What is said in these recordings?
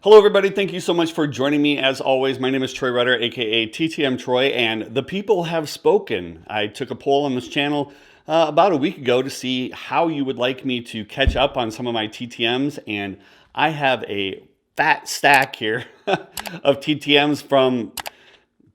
Hello everybody, thank you so much for joining me. As always, my name is Troy Rudder, aka TTM Troy, and the people have spoken. I took a poll on this channel about a week ago to see how you would like me to catch up on some of my TTMs, and I have a fat stack here of TTMs from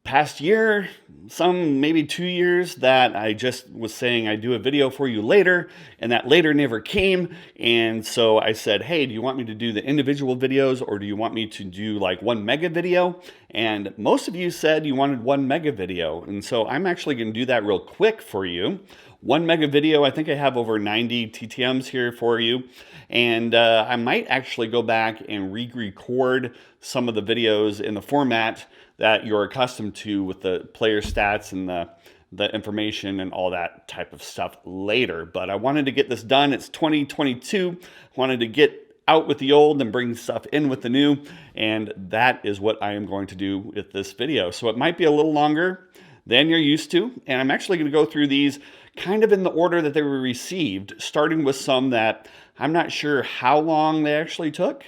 past year, some maybe 2 years, that I just was saying I'd do a video for you later, and that later never came. And so I said, hey, do you want me to do the individual videos, or do you want me to do like one mega video? And most of you said you wanted one mega video, and so I'm actually going to do that real quick for you. One mega video. I think I have over 90 TTMs here for you, and I might actually go back and re-record some of the videos in the format that you're accustomed to, with the player stats and the information and all that type of stuff later. But I wanted to get this done. It's 2022. Wanted to get out with the old and bring stuff in with the new, and that is what I am going to do with this video. So it might be a little longer than you're used to, and I'm actually going to go through these kind of in the order that they were received, starting with some that I'm not sure how long they actually took.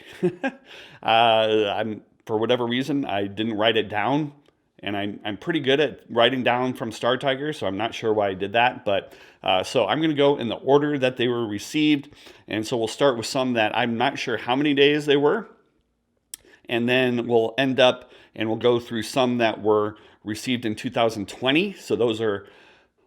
For whatever reason, I didn't write it down, and I'm pretty good at writing down from Star Tiger, so I'm not sure why I did that. But so I'm going to go in the order that they were received, and so we'll start with some that I'm not sure how many days they were, and then we'll end up and we'll go through some that were received in 2020. So those are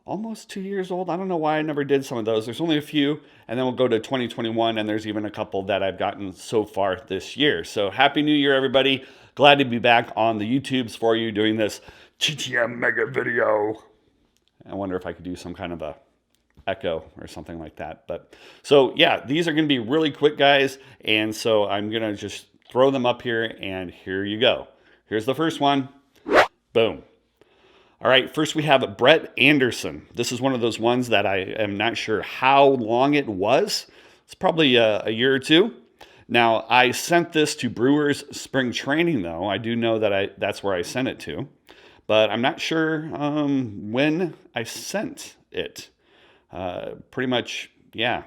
almost 2 years old. I don't know why I never did some of those. There's only a few, and then we'll go to 2021, and there's even a couple that I've gotten so far this year. So Happy New Year, everybody. Glad to be back on the YouTubes for you doing this TTM mega video. I wonder if I could do some kind of a echo or something like that. But so yeah, these are going to be really quick, guys, and so I'm going to just throw them up here, and here you go. Here's the first one. Boom. All right, first we have Brett Anderson. This is one of those ones that I am not sure how long it was. It's probably a year or two. Now, I sent this to Brewers spring training, though. I do know that that's where I sent it to, but I'm not sure when I sent it. Pretty much, yeah,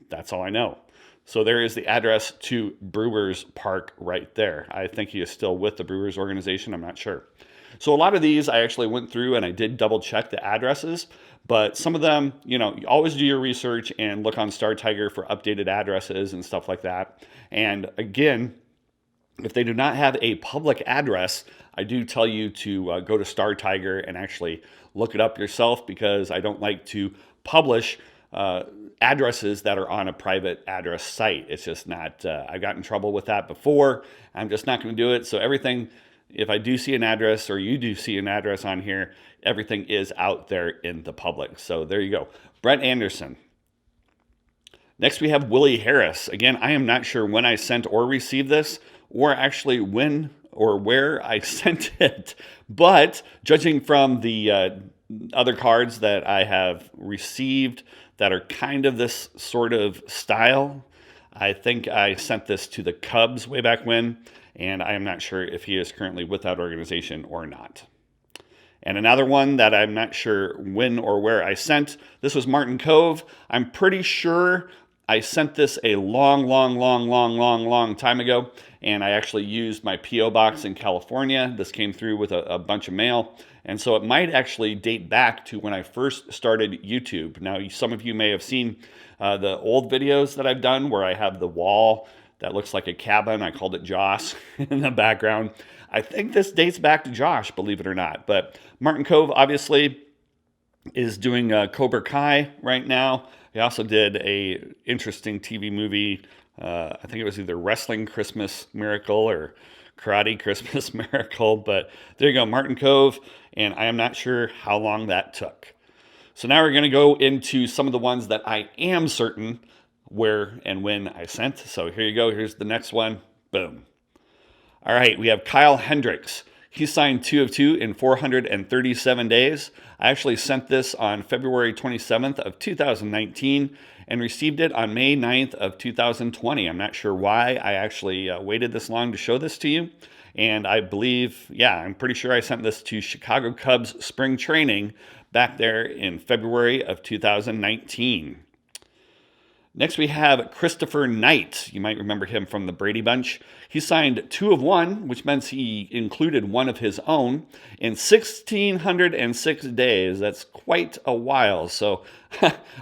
that's all I know. So there is the address to Brewers Park right there. I think he is still with the Brewers organization. I'm not sure. So a lot of these I actually went through and I did double check the addresses, but some of them, you always do your research and look on Star Tiger for updated addresses and stuff like that. And again, if they do not have a public address, I do tell you to go to Star Tiger and actually look it up yourself, because I don't like to publish addresses that are on a private address site. It's just not, I got in trouble with that before. I'm just not going to do it. So everything, if I do see an address or you do see an address on here, everything is out there in the public. So there you go. Brett Anderson. Next we have Willie Harris. Again, I am not sure when I sent or received this, or actually when or where I sent it. But judging from the other cards that I have received that are kind of this sort of style, I think I sent this to the Cubs way back when, and I am not sure if he is currently with that organization or not. And another one that I'm not sure when or where I sent, this was Martin Kove. I'm pretty sure I sent this a long time ago, and I actually used my P.O. box in California. This came through with a bunch of mail, and so it might actually date back to when I first started YouTube. Now, some of you may have seen the old videos that I've done where I have the wall that looks like a cabin. I called it Josh in the background. I think this dates back to Josh, believe it or not. But Martin Kove obviously is doing Cobra Kai right now. He also did a interesting TV movie. I think it was either Wrestling Christmas Miracle or Karate Christmas Miracle. But there you go, Martin Kove. And I am not sure how long that took. So now we're going to go into some of the ones that I am certain where and when I sent. So here you go. Here's the next one. Boom. All right, we have Kyle Hendricks. He signed 2 of 2 in 437 days. I actually sent this on February 27th of 2019 and received it on May 9th of 2020. I'm not sure why I actually waited this long to show this to you. And I believe, yeah, I'm pretty sure I sent this to Chicago Cubs spring training back there in February of 2019. Next, we have Christopher Knight. You might remember him from the Brady Bunch. He signed 2 of 1, which meant he included one of his own in 1,606 days. That's quite a while. So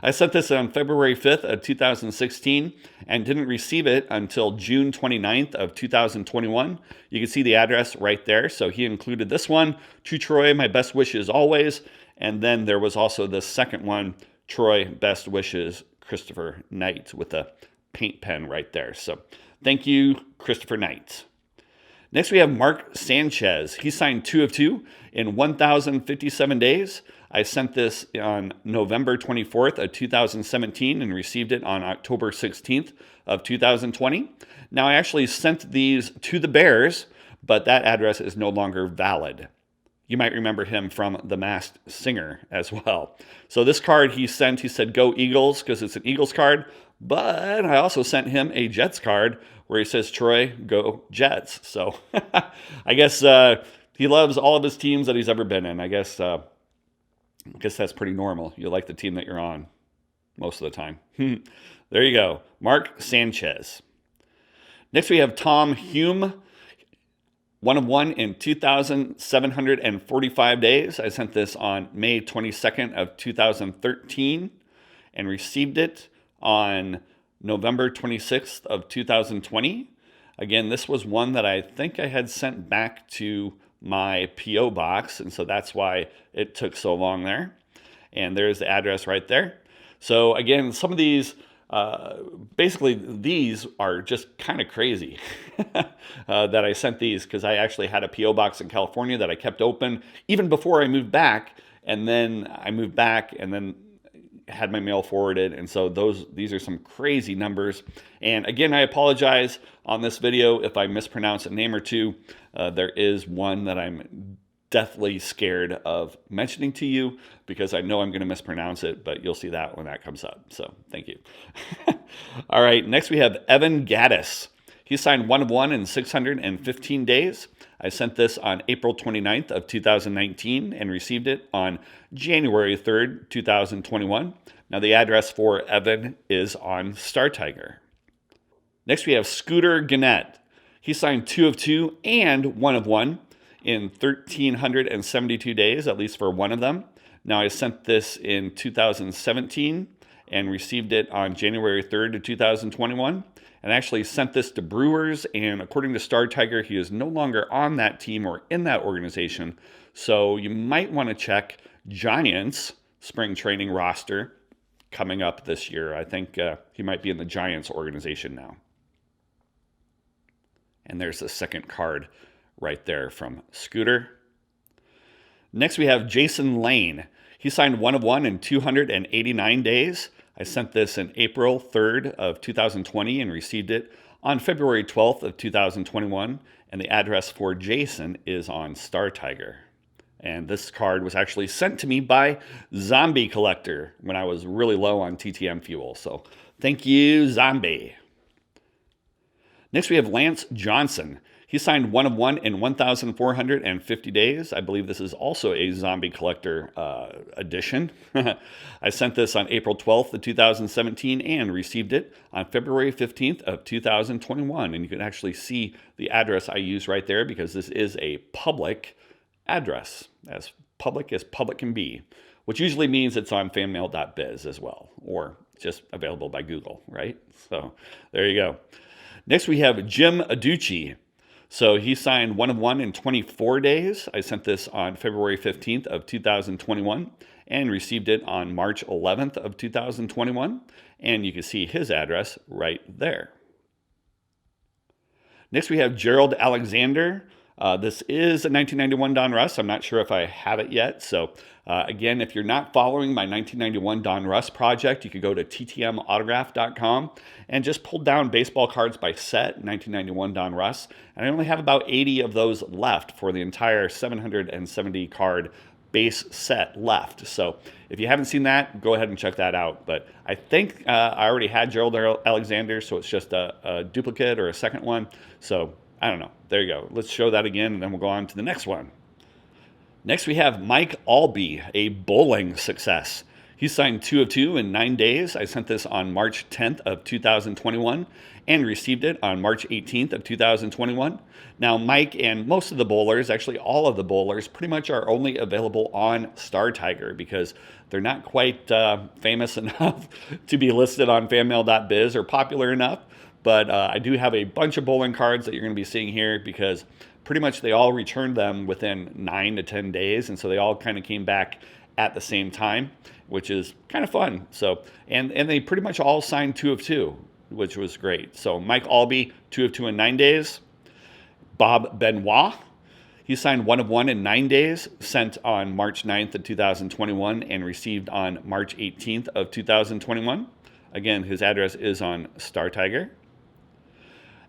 I sent this on February 5th of 2016 and didn't receive it until June 29th of 2021. You can see the address right there. So he included this one, to Troy, my best wishes always. And then there was also the second one, Troy, best wishes, Christopher Knight, with a paint pen right there. So thank you, Christopher Knight. Next, we have Mark Sanchez. He signed 2 of 2 in 1,057 days. I sent this on November 24th of 2017 and received it on October 16th of 2020. Now, I actually sent these to the Bears, but that address is no longer valid. You might remember him from The Masked Singer as well. So this card he sent, he said, "Go Eagles," because it's an Eagles card. But I also sent him a Jets card where he says, "Troy, go Jets." So I guess he loves all of his teams that he's ever been in. I guess that's pretty normal. You like the team that you're on most of the time. There you go. Mark Sanchez. Next we have Tom Hume. 1 of 1 in 2,745 days. I sent this on May 22nd of 2013 and received it on November 26th of 2020. Again, this was one that I think I had sent back to my P.O. box, and so that's why it took so long there. And there's the address right there. So again, some of these, basically these are just kind of crazy that I sent these, because I actually had a P.O. box in California that I kept open even before I moved back, and then I moved back and then had my mail forwarded. And so these are some crazy numbers. And again, I apologize on this video if I mispronounce a name or two. There is one that I'm deathly scared of mentioning to you because I know I'm going to mispronounce it, but you'll see that when that comes up. So thank you. All right, next we have Evan Gaddis. He signed 1 of 1 in 615 days. I sent this on April 29th of 2019 and received it on January 3rd, 2021. Now the address for Evan is on Star Tiger. Next we have Scooter Gannett. He signed 2 of 2 and 1 of 1 in 1,372 days, at least for one of them. Now I sent this in 2017 and received it on January 3rd of 2021. And actually sent this to Brewers, and according to Star Tiger, he is no longer on that team or in that organization. So you might want to check Giants' spring training roster coming up this year. I think he might be in the Giants organization now. And there's the second card right there from Scooter. Next we have Jason Lane. He signed 1 of 1 in 289 days. I sent this in April 3rd of 2020 and received it on February 12th of 2021. And the address for Jason is on Star Tiger. And this card was actually sent to me by Zombie Collector when I was really low on TTM fuel. So thank you, Zombie. Next we have Lance Johnson. He signed 1 of 1 in 1,450 days. I believe this is also a Zombie Collector edition. I sent this on April 12th of 2017 and received it on February 15th of 2021. And you can actually see the address I use right there because this is a public address, as public can be, which usually means it's on fanmail.biz as well, or just available by Google, right? So there you go. Next we have Jim Aducci. So he signed 1 of 1 in 24 days. I sent this on February 15th of 2021 and received it on March 11th of 2021. And you can see his address right there. Next we have Gerald Alexander. This is a 1991 Don Russ. I'm not sure if I have it yet. So again, if you're not following my 1991 Don Russ project, you could go to ttmautograph.com and just pull down baseball cards by set, 1991 Don Russ. And I only have about 80 of those left for the entire 770 card base set left. So if you haven't seen that, go ahead and check that out. But I think I already had Gerald Alexander, so it's just a duplicate or a second one. So I don't know. There you go. Let's show that again, and then we'll go on to the next one. Next, we have Mike Albee, a bowling success. He signed 2 of 2 in 9 days. I sent this on March 10th of 2021 and received it on March 18th of 2021. Now, Mike and most of the bowlers, actually all of the bowlers, pretty much are only available on Star Tiger because they're not quite famous enough to be listed on fanmail.biz or popular enough. But I do have a bunch of bowling cards that you're going to be seeing here because pretty much they all returned them within 9 to 10 days. And so they all kind of came back at the same time, which is kind of fun. So, and they pretty much all signed 2 of 2, which was great. So Mike Albee, 2 of 2 in 9 days. Bob Benoit, he signed 1 of 1 in 9 days, sent on March 9th of 2021 and received on March 18th of 2021. Again, his address is on Star Tiger.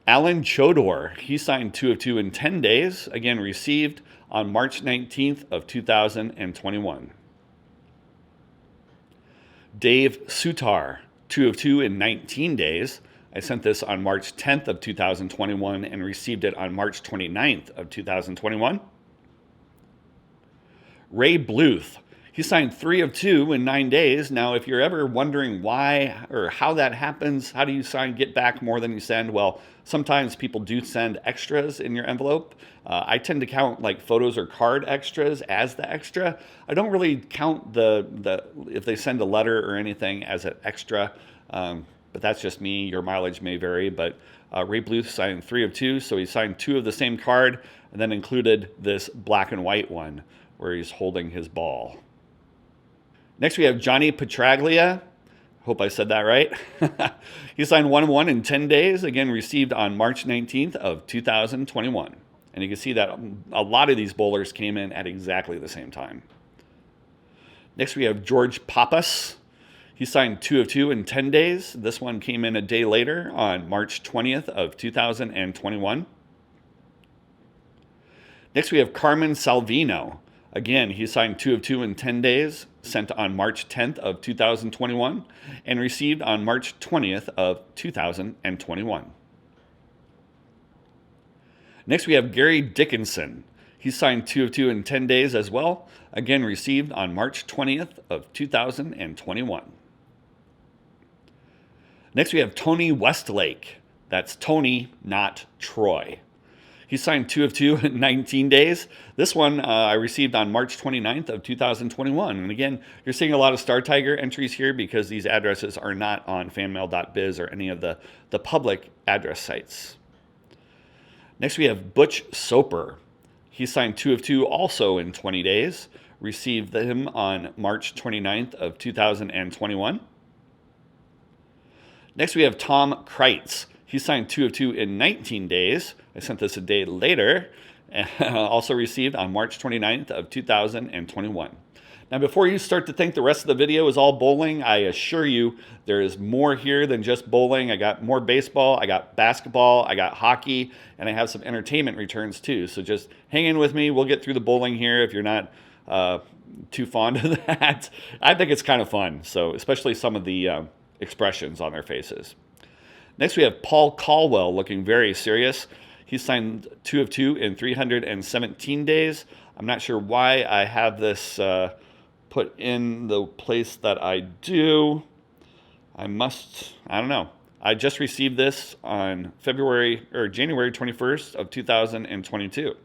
Alan Chodor, he signed 2 of 2 in 10 days, again received on March 19th of 2021. Dave Sutar, 2 of 2 in 19 days. I sent this on March 10th of 2021 and received it on March 29th of 2021. Ray Bluth, he signed 3 of 2 in 9 days. Now, if you're ever wondering why or how that happens, how do you get back more than you send? Well, sometimes people do send extras in your envelope. I tend to count like photos or card extras as the extra. I don't really count the if they send a letter or anything as an extra, but that's just me. Your mileage may vary, but Ray Bluth signed 3 of 2, so he signed 2 of the same card and then included this black and white one where he's holding his ball. Next, we have Johnny Petraglia. Hope I said that right. He signed 1 of 1 in 10 days, again received on March 19th of 2021. And you can see that a lot of these bowlers came in at exactly the same time. Next, we have George Pappas. He signed 2 of 2 in 10 days. This one came in a day later on March 20th of 2021. Next, we have Carmen Salvino. Again, he signed 2 of 2 in 10 days, sent on March 10th of 2021, and received on March 20th of 2021. Next, we have Gary Dickinson. He signed 2 of 2 in 10 days as well, again received on March 20th of 2021. Next, we have Tony Westlake. That's Tony, not Troy. He signed 2 of 2 in 19 days. This one I received on March 29th of 2021. And again, you're seeing a lot of Star Tiger entries here because these addresses are not on fanmail.biz or any of the public address sites. Next, we have Butch Soper. He signed 2 of 2 also in 20 days. Received them on March 29th of 2021. Next, we have Tom Kreitz. He signed 2 of 2 in 19 days. I sent this a day later. Also received on March 29th of 2021. Now, before you start to think the rest of the video is all bowling, I assure you there is more here than just bowling. I got more baseball, I got basketball, I got hockey, and I have some entertainment returns too. So just hang in with me. We'll get through the bowling here if you're not too fond of that. I think it's kind of fun, so especially some of the expressions on their faces. Next, we have Paul Caldwell looking very serious. He signed 2 of 2 in 317 days. I'm not sure why I have this put in the place that I do. I don't know. I just received this on January 21st of 2022.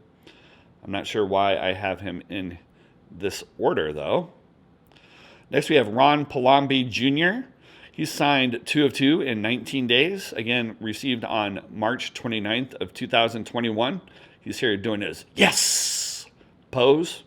I'm not sure why I have him in this order though. Next, we have Ron Palombi Jr. He signed 2 of 2 in 19 days. Again, received on March 29th of 2021. He's here doing his yes pose.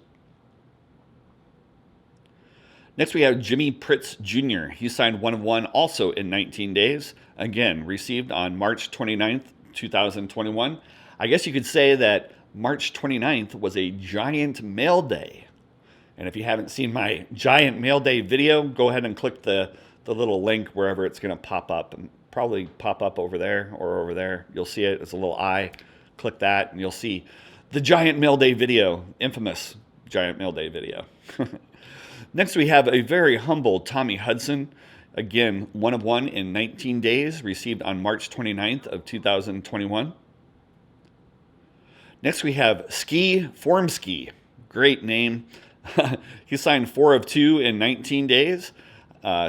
Next, we have Jimmy Pritz Jr. He signed 1 of 1 also in 19 days. Again, received on March 29th, 2021. I guess you could say that March 29th was a giant mail day. And if you haven't seen my giant mail day video, go ahead and click the little link wherever it's going to pop up. And probably pop up over there or over there. You'll see it. It's a little eye. Click that and you'll see the giant mail day video. Infamous giant mail day video. Next, we have a very humble Tommy Hudson. Again, 1 of 1 in 19 days, received on March 29th of 2021. Next, we have Ski Formski. Great name. He signed 4 of 2 in 19 days.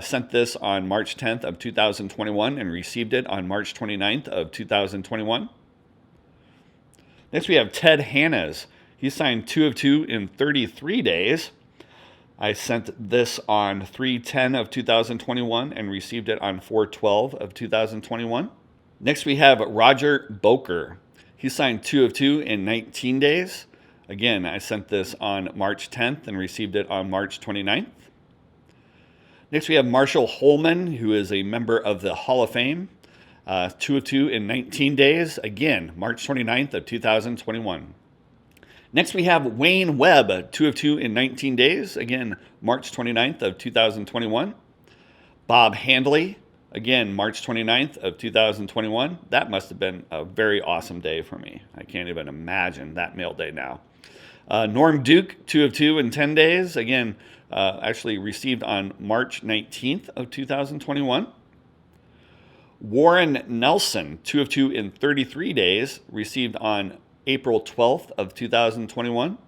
Sent this on March 10th of 2021 and received it on March 29th of 2021. Next, we have Ted Hannes. He signed 2 of 2 in 33 days. I sent this on 3/10 of 2021 and received it on 4/12 of 2021. Next, we have Roger Boker. He signed 2 of 2 in 19 days. Again, I sent this on March 10th and received it on March 29th. Next, we have Marshall Holman, who is a member of the Hall of Fame. 2 of 2 in 19 days. Again, March 29th of 2021. Next, we have Wayne Webb, 2 of 2 in 19 days. Again, March 29th of 2021. Bob Handley, again, March 29th of 2021. That must have been a very awesome day for me. I can't even imagine that mail day now. Norm Duke, 2 of 2 in 10 days. Again, actually received on March 19th of 2021. Warren Nelson, 2 of 2 in 33 days, received on April 12th of 2021.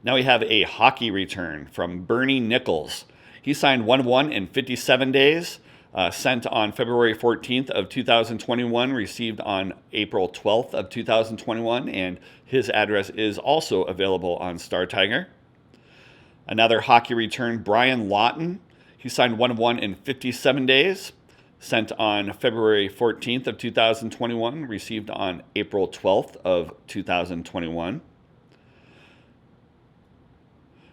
Now we have a hockey return from Bernie Nichols. He signed 1 of 1 in 57 days, sent on February 14th of 2021, received on April 12th of 2021, and his address is also available on Star Tiger. Another hockey return, Brian Lawton. He signed 1 of 1 in 57 days, sent on February 14th of 2021, received on April 12th of 2021.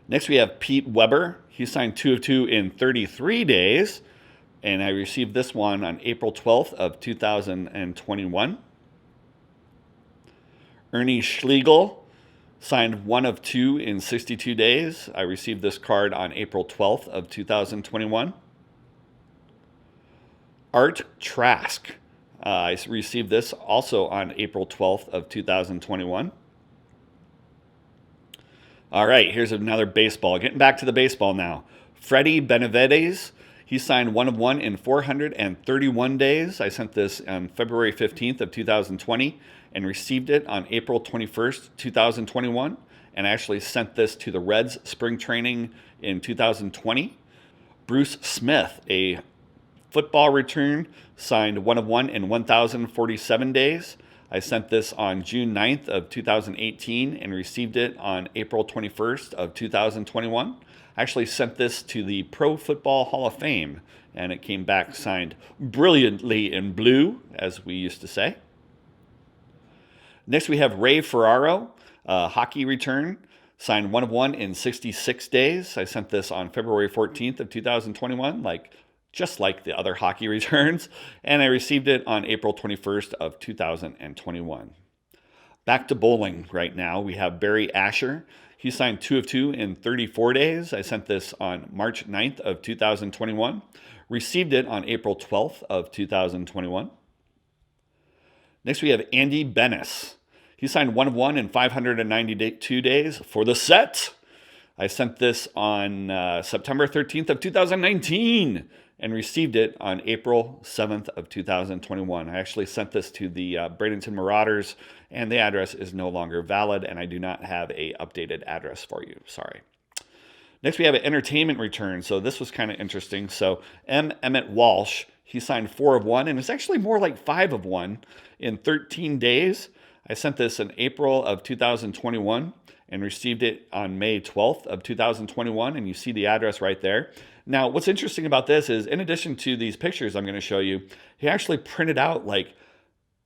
Next, we have Pete Weber. He signed 2 of 2 in 33 days, and I received this one on April 12th of 2021. Ernie Schlegel signed 1 of 2 in 62 days. I received this card on April 12th of 2021. Art Trask. I received this also on April 12th of 2021. All right, here's another baseball. Getting back to the baseball now. Freddie Benavides. He signed 1 of 1 in 431 days. I sent this on February 15th of 2020 and received it on April 21st, 2021. And I actually sent this to the Reds spring training in 2020. Bruce Smith, a football return, signed 1 of 1 in 1,047 days. I sent this on June 9th of 2018 and received it on April 21st of 2021. I actually sent this to the Pro Football Hall of Fame, and it came back signed brilliantly in blue, as we used to say. Next, we have Ray Ferraro, hockey return, signed 1 of 1 in 66 days. I sent this on February 14th of 2021, just like the other hockey returns, and I received it on April 21st of 2021. Back to bowling right now. We have Barry Asher. He signed 2 of 2 in 34 days. I sent this on March 9th of 2021. Received it on April 12th of 2021. Next, we have Andy Bennis. He signed 1 of 1 in 592 days for the set. I sent this on September 13th of 2019 and received it on April 7th of 2021. I actually sent this to the Bradenton Marauders, and the address is no longer valid, and I do not have a updated address for you. Sorry. Next, we have an entertainment return. So this was kind of interesting. So Emmet Walsh, he signed 4 of 1, and it's actually more like 5 of 1 in 13 days. I sent this in April of 2021 and received it on May 12th of 2021, and you see the address right there. Now, what's interesting about this is, in addition to these pictures I'm going to show you, he actually printed out like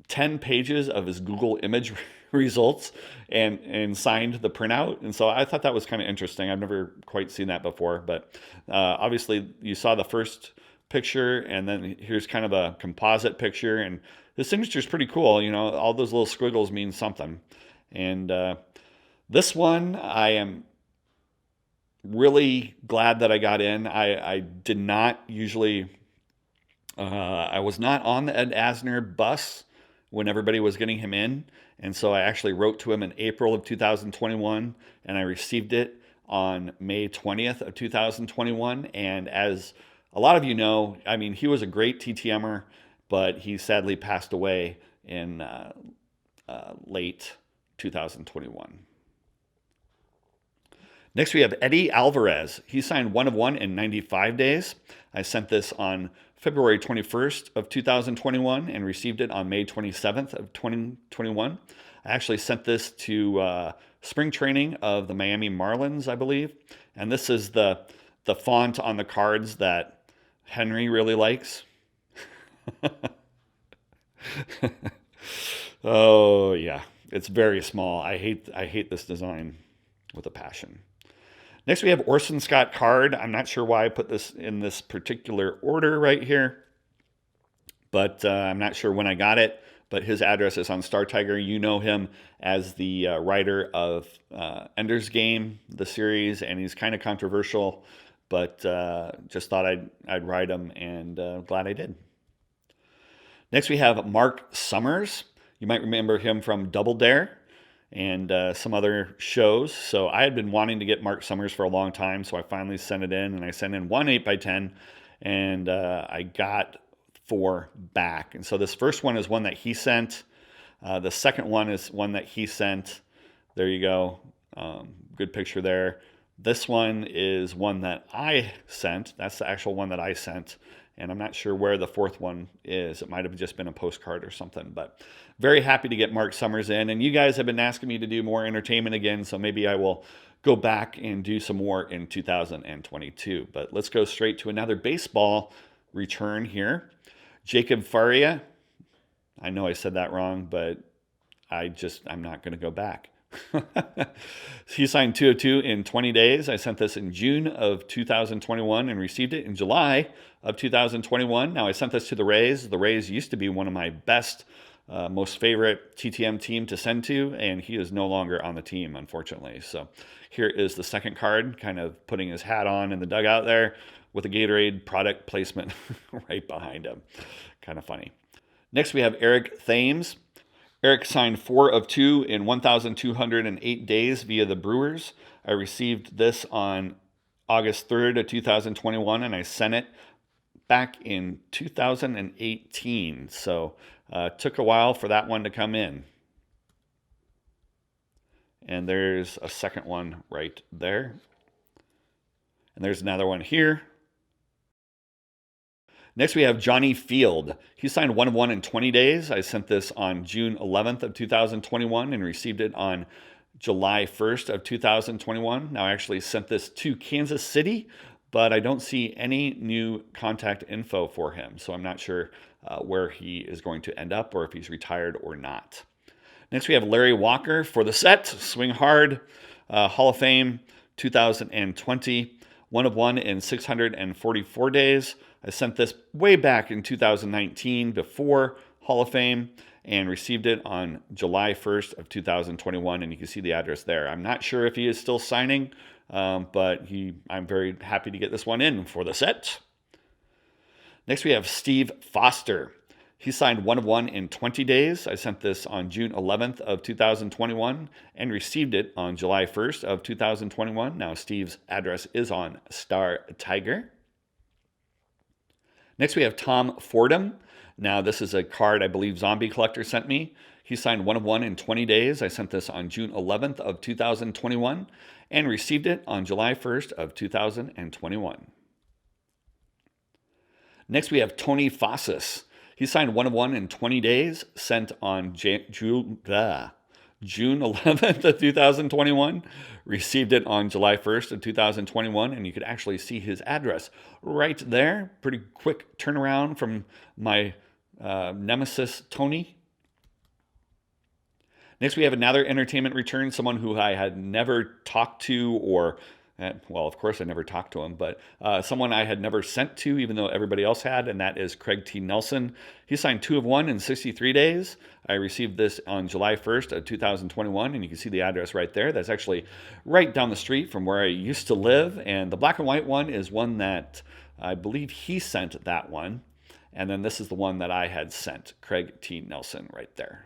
10 pages of his Google image results and signed the printout. And so I thought that was kind of interesting. I've never quite seen that before, but obviously you saw the first picture, and then here's kind of a composite picture, and the signature is pretty cool. You know, all those little squiggles mean something. And this one, I am really glad that I got in. I did not usually, I was not on the Ed Asner bus when everybody was getting him in. And so I actually wrote to him in April of 2021, and I received it on May 20th of 2021. And as a lot of you know, I mean, he was a great TTMer, but he sadly passed away in late 2021. Next, we have Eddie Alvarez. He signed 1 of 1 in 95 days. I sent this on February 21st of 2021 and received it on May 27th of 2021. I actually sent this to spring training of the Miami Marlins, I believe. And this is the font on the cards that Henry really likes. Oh yeah, it's very small. I hate this design with a passion. Next, we have Orson Scott card. I'm not sure why I put this in this particular order right here, but I'm not sure when I got it. But his address is on Star Tiger. You know him as the writer of Ender's Game, the series, and he's kind of controversial, but just thought I'd write him, and glad I did. Next, we have Mark Summers. You might remember him from Double Dare and some other shows. So I had been wanting to get Mark Summers for a long time, so I finally sent it in, and I sent in 1 8x10, and I got 4 back. And so this first one is one that he sent. The second one is one that he sent. There you go. Good picture there. This one is one that I sent. That's the actual one that I sent. And I'm not sure where the fourth one is. It might have just been a postcard or something. But very happy to get Mark Summers in. And you guys have been asking me to do more entertainment again, so maybe I will go back and do some more in 2022. But let's go straight to another baseball return here. Jacob Faria. I know I said that wrong, but I'm not going to go back. He signed 2 of 2 in 20 days. I sent this in June of 2021 and received it in July of 2021. Now, I sent this to the Rays. The Rays used to be one of my best, most favorite TTM team to send to, and he is no longer on the team, unfortunately. So here is the second card, kind of putting his hat on in the dugout there with a Gatorade product placement right behind him. Kind of funny. Next, we have Eric Thames. Eric signed 4 of 2 in 1,208 days via the Brewers. I received this on August 3rd of 2021, and I sent it back in 2018. So it took a while for that one to come in. And there's a second one right there. And there's another one here. Next, we have Johnny Field. He signed 1 of 1 in 20 days. I sent this on June 11th of 2021 and received it on July 1st of 2021. Now, I actually sent this to Kansas City, but I don't see any new contact info for him. So I'm not sure where he is going to end up or if he's retired or not. Next, we have Larry Walker for the set. Swing Hard, Hall of Fame, 2020. 1 of 1 in 644 days. I sent this way back in 2019 before Hall of Fame and received it on July 1st of 2021, and you can see the address there. I'm not sure if he is still signing, but I'm very happy to get this one in for the set. Next, we have Steve Foster. He signed 1 of 1 in 20 days. I sent this on June 11th of 2021 and received it on July 1st of 2021. Now, Steve's address is on Star Tiger. Next, we have Tom Fordham. Now, this is a card I believe Zombie Collector sent me. He signed 1 of 1 in 20 days. I sent this on June 11th of 2021 and received it on July 1st of 2021. Next, we have Tony Fossis. He signed 1 of 1 in 20 days, sent on June 11th of 2021, received it on July 1st of 2021, and you could actually see his address right there. Pretty quick turnaround from my nemesis, Tony. Next, we have another entertainment return, someone who I had never talked to or well, of course I never talked to him, but someone I had never sent to, even though everybody else had, and that is Craig T. Nelson. He signed 2 of 1 in 63 days. I received this on July 1st of 2021, and you can see the address right there. That's actually right down the street from where I used to live, and the black and white one is one that I believe he sent that one, and then this is the one that I had sent, Craig T. Nelson right there.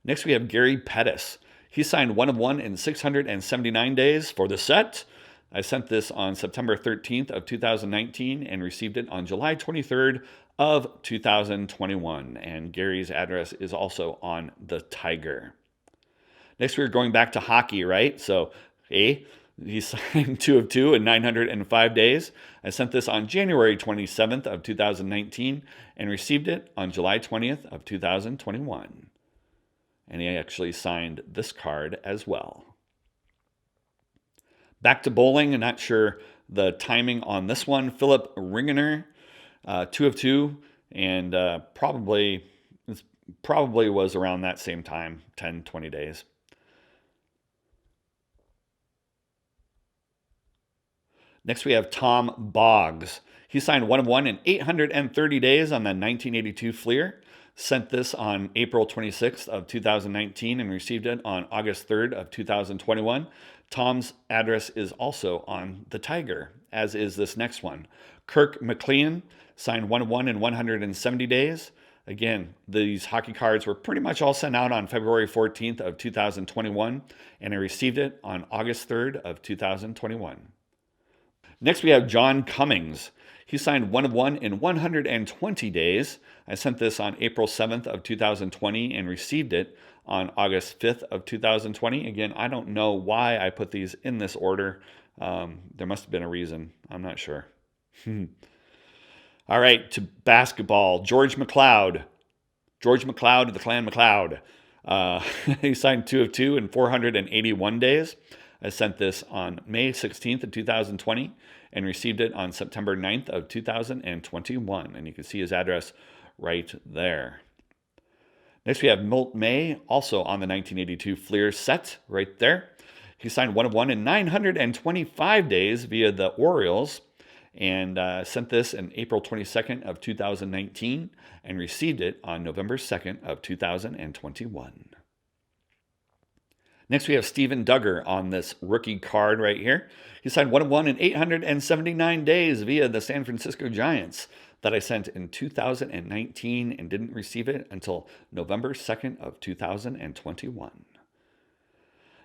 Next, we have Gary Pettis. He signed 1 of 1 in 679 days for the set. I sent this on September 13th of 2019 and received it on July 23rd of 2021. And Gary's address is also on the Tiger. Next, we're going back to hockey, right? So A, he signed 2 of 2 in 905 days. I sent this on January 27th of 2019 and received it on July 20th of 2021. And he actually signed this card as well. Back to bowling, I'm not sure the timing on this one. Philip Ringener, 2 of 2, and probably was around that same time, 10, 20 days. Next, we have Tom Boggs. He signed 1 of 1 in 830 days on the 1982 Fleer. Sent this on April 26th of 2019 and received it on August 3rd of 2021. Tom's address is also on the Tiger, as is this next one. Kirk McLeod signed 1 of 1 in 170 days. Again, these hockey cards were pretty much all sent out on February 14th of 2021, and I received it on August 3rd of 2021. Next, we have John Cummings. He signed 1 of 1 in 120 days. I sent this on April 7th of 2020 and received it on August 5th of 2020. Again, I don't know why I put these in this order. There must have been a reason. I'm not sure. All right, to basketball. George McLeod. George McLeod of the Clan McLeod. He signed 2 of 2 in 481 days. I sent this on May 16th of 2020 and received it on September 9th of 2021. And you can see his address right there. Next, we have Milt May, also on the 1982 Fleer set right there. He signed 1 of 1 in 925 days via the Orioles and sent this on April 22nd of 2019 and received it on November 2nd of 2021. Next, we have Steven Duggar on this rookie card right here. He signed 1 of 1 in 879 days via the San Francisco Giants that I sent in 2019 and didn't receive it until November 2nd of 2021.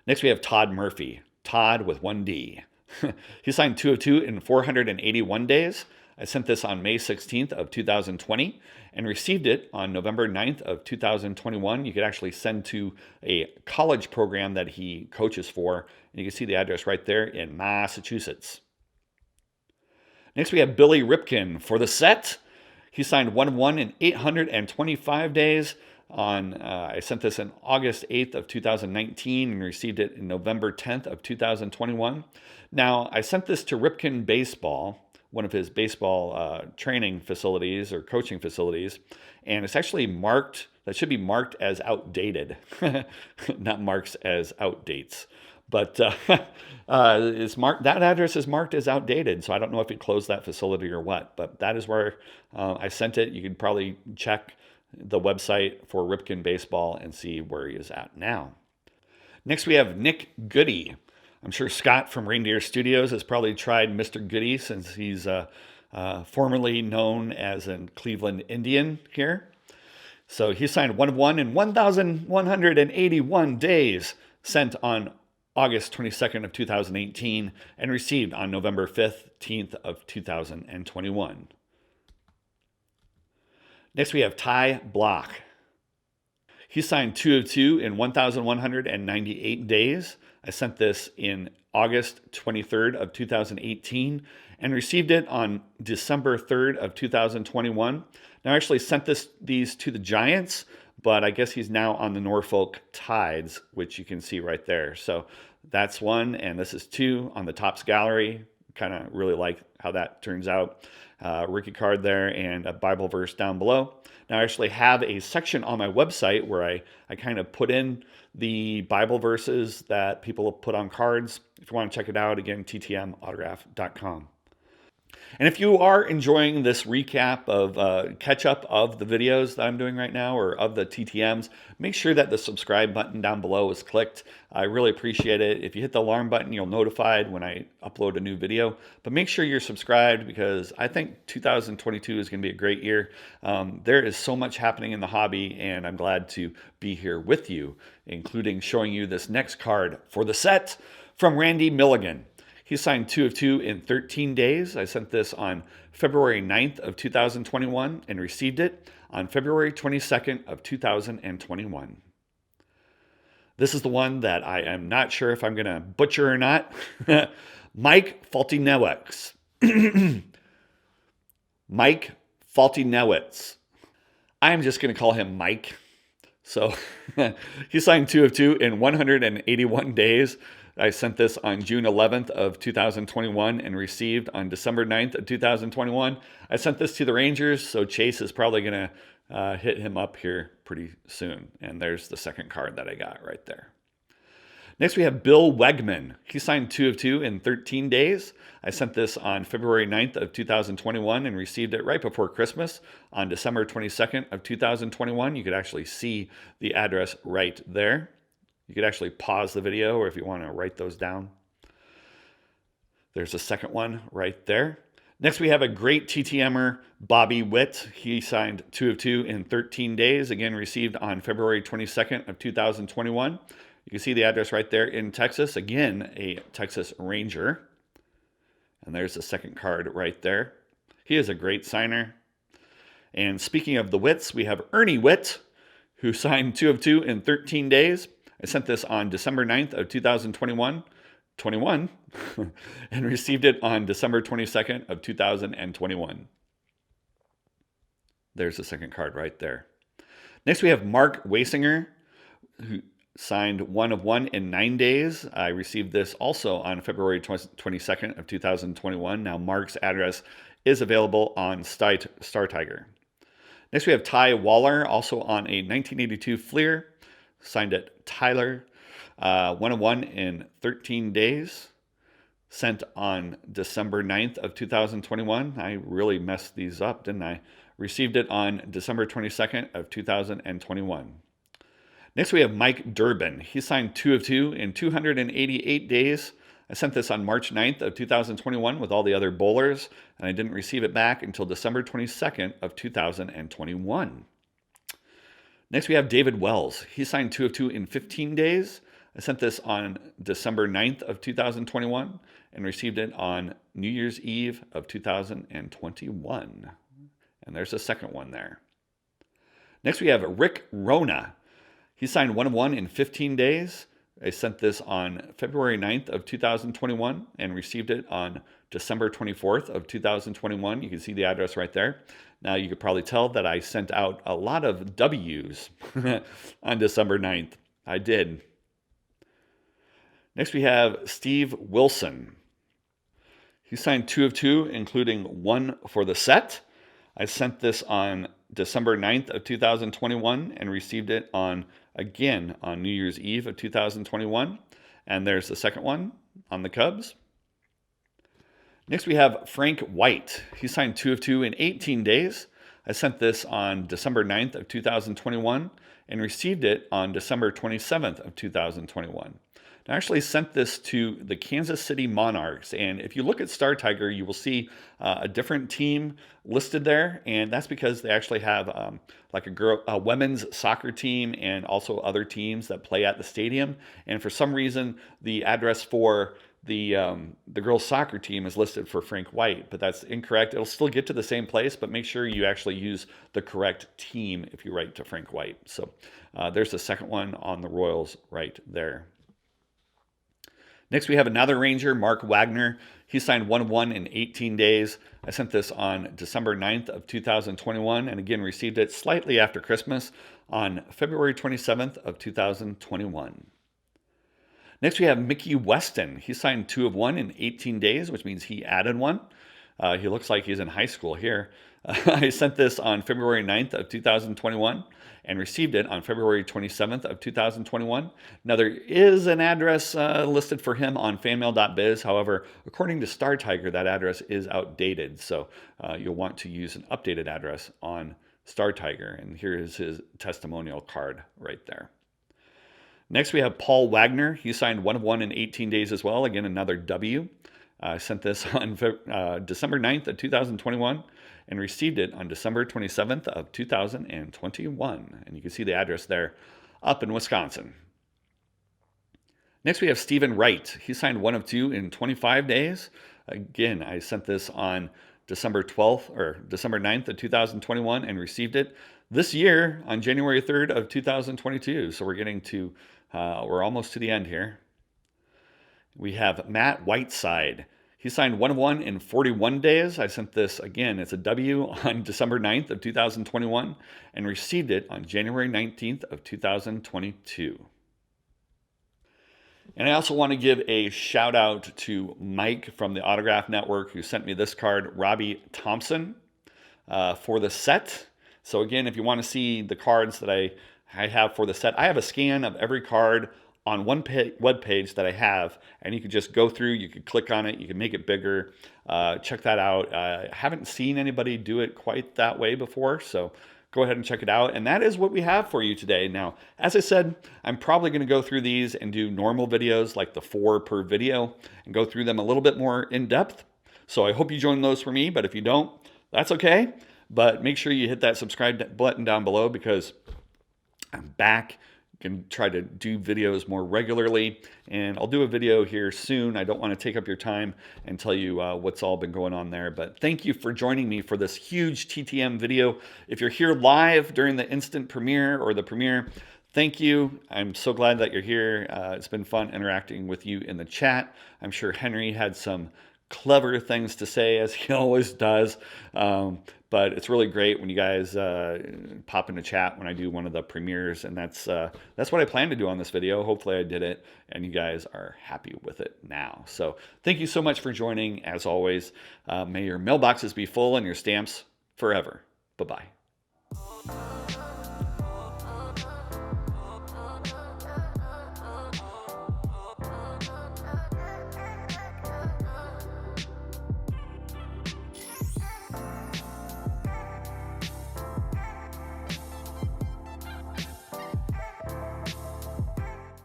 Next, we have Todd Murphy. Todd with 1D. He signed 2 of 2 in 481 days. I sent this on May 16th of 2020 and received it on November 9th of 2021. You could actually send to a college program that he coaches for, and you can see the address right there in Massachusetts. Next, we have Billy Ripken for the set. He signed 1 of 1 in 825 days. I sent this on August 8th of 2019 and received it in November 10th of 2021. Now, I sent this to Ripken Baseball, one of his baseball training facilities or coaching facilities, and it's actually marked, that should be marked as outdated, not marked as outdates. But it's marked, that address is marked as outdated, so I don't know if he closed that facility or what, but that is where I sent it. You can probably check the website for Ripken Baseball and see where he is at now. Next, we have Nick Goody. I'm sure Scott from Reindeer Studios has probably tried Mr. Goody since he's formerly known as a Cleveland Indian here. So he signed 1 of 1 in 1,181 days, sent on August 22nd of 2018, and received on November 15th of 2021. Next, we have Tai Block. He signed 2 of 2 in 1,198 days. I sent this in August 23rd of 2018 and received it on December 3rd of 2021. Now, I actually sent these to the Giants, but I guess he's now on the Norfolk Tides, which you can see right there. So that's 1, and this is 2 on the Topps Gallery. Kind of really like how that turns out. Rookie card there and a Bible verse down below. Now, I actually have a section on my website where I kind of put in the Bible verses that people have put on cards. If you want to check it out, again, ttmautograph.com. And if you are enjoying this recap of catch-up of the videos that I'm doing right now or of the TTMs, make sure that the subscribe button down below is clicked. I really appreciate it. If you hit the alarm button, you'll notified when I upload a new video. But make sure you're subscribed because I think 2022 is going to be a great year. There is so much happening in the hobby, and I'm glad to be here with you, including showing you this next card for the set from Randy Milligan. He signed 2 of 2 in 13 days. I sent this on February 9th of 2021 and received it on February 22nd of 2021. This is the one that I am not sure if I'm going to butcher or not. Mike Faltinewicz. Mike Faltinewicz. I'm just going to call him Mike. So he signed 2 of 2 in 181 days. I sent this on June 11th of 2021 and received on December 9th of 2021. I sent this to the Rangers, so Chase is probably going to hit him up here pretty soon. And there's the second card that I got right there. Next, we have Bill Wegman. He signed 2 of 2 in 13 days. I sent this on February 9th of 2021 and received it right before Christmas on December 22nd of 2021. You could actually see the address right there. You could actually pause the video, or if you want to write those down. There's a second one right there. Next, we have a great TTMer, Bobby Witt. He signed 2 of 2 in 13 days. Again, received on February 22nd of 2021. You can see the address right there in Texas. Again, a Texas Ranger. And there's the second card right there. He is a great signer. And speaking of the Witts, we have Ernie Witt, who signed 2 of 2 in 13 days. I sent this on December 9th of 2021, and received it on December 22nd of 2021. There's the second card right there. Next, we have Mark Weisinger, who signed 1 of 1 in 9 days. I received this also on February 22nd of 2021. Now, Mark's address is available on Star Tiger. Next, we have Ty Waller, also on a 1982 Fleer. Signed it Tyler. 1 of 1 in 13 days. Sent on December 9th of 2021. I really messed these up, didn't I? Received it on December 22nd of 2021. Next, we have Mike Durbin. He signed 2 of 2 in 288 days. I sent this on March 9th of 2021 with all the other bowlers, and I didn't receive it back until December 22nd of 2021. Next, we have David Wells. He signed 2 of 2 in 15 days. I sent this on December 9th of 2021 and received it on New Year's Eve of 2021. And there's a second one there. Next, we have Rick Rona. He signed 1 of 1 in 15 days. I sent this on February 9th of 2021 and received it on December 24th of 2021. You can see the address right there. Now, you could probably tell that I sent out a lot of W's on December 9th. I did. Next, we have Steve Wilson. He signed 2 of 2, including 1 for the set. I sent this on December 9th of 2021 and received it again on New Year's Eve of 2021. And there's the second one on the Cubs. Next, we have Frank White. He signed 2 of 2 in 18 days. I sent this on December 9th of 2021 and received it on December 27th of 2021. I actually sent this to the Kansas City Monarchs, and if you look at Star Tiger, you will see a different team listed there, and that's because they actually have like a women's soccer team and also other teams that play at the stadium. And for some reason, the address for the girls' soccer team is listed for Frank White, but that's incorrect. It'll still get to the same place, but make sure you actually use the correct team if you write to Frank White. So there's the second one on the Royals right there. Next, we have another Ranger, Mark Wagner. He signed 1 of 1 in 18 days. I sent this on December 9th of 2021 and again received it slightly after Christmas on February 27th of 2021. Next, we have Mickey Weston. He signed 2 of 1 in 18 days, which means he added 1. He looks like he's in high school here. I sent this on February 9th of 2021 and received it on February 27th of 2021. Now, there is an address listed for him on fanmail.biz. However, according to Star Tiger, that address is outdated. So you'll want to use an updated address on Star Tiger. And here is his testimonial card right there. Next, we have Paul Wagner. He signed 1 of 1 in 18 days as well. Again, another W. I sent this on December 9th of 2021 and received it on December 27th of 2021. And you can see the address there up in Wisconsin. Next, we have Stephen Wright. He signed 1 of 2 in 25 days. Again, I sent this on December 12th or December 9th of 2021 and received it this year on January 3rd of 2022. So we're getting to We're almost to the end here. We have Matt Whiteside. He signed 1 of 1 in 41 days. I sent this, again, it's a W on December 9th of 2021 and received it on January 19th of 2022. And I also want to give a shout out to Mike from the Autograph Network who sent me this card, Robbie Thompson, for the set. So again, if you want to see the cards that I have for the set, I have a scan of every card on one web page that I have, and you could just go through, you could click on it, you can make it bigger. Check that out. I haven't seen anybody do it quite that way before, so go ahead and check it out. And that is what we have for you today. Now, as I said, I'm probably going to go through these and do normal videos like the 4 per video and go through them a little bit more in depth. So I hope you join those for me, but if you don't, that's okay. But make sure you hit that subscribe button down below because I'm back. Can try to do videos more regularly, and I'll do a video here soon. I don't want to take up your time and tell you what's all been going on there, but thank you for joining me for this huge TTM video. If you're here live during the instant premiere or the premiere, thank you. I'm so glad that you're here. It's been fun interacting with you in the chat. I'm sure Henry had some clever things to say, as he always does. But it's really great when you guys pop into chat when I do one of the premieres, and that's what I plan to do on this video. Hopefully I did it, and you guys are happy with it now. So thank you so much for joining, as always. May your mailboxes be full and your stamps forever. Bye-bye.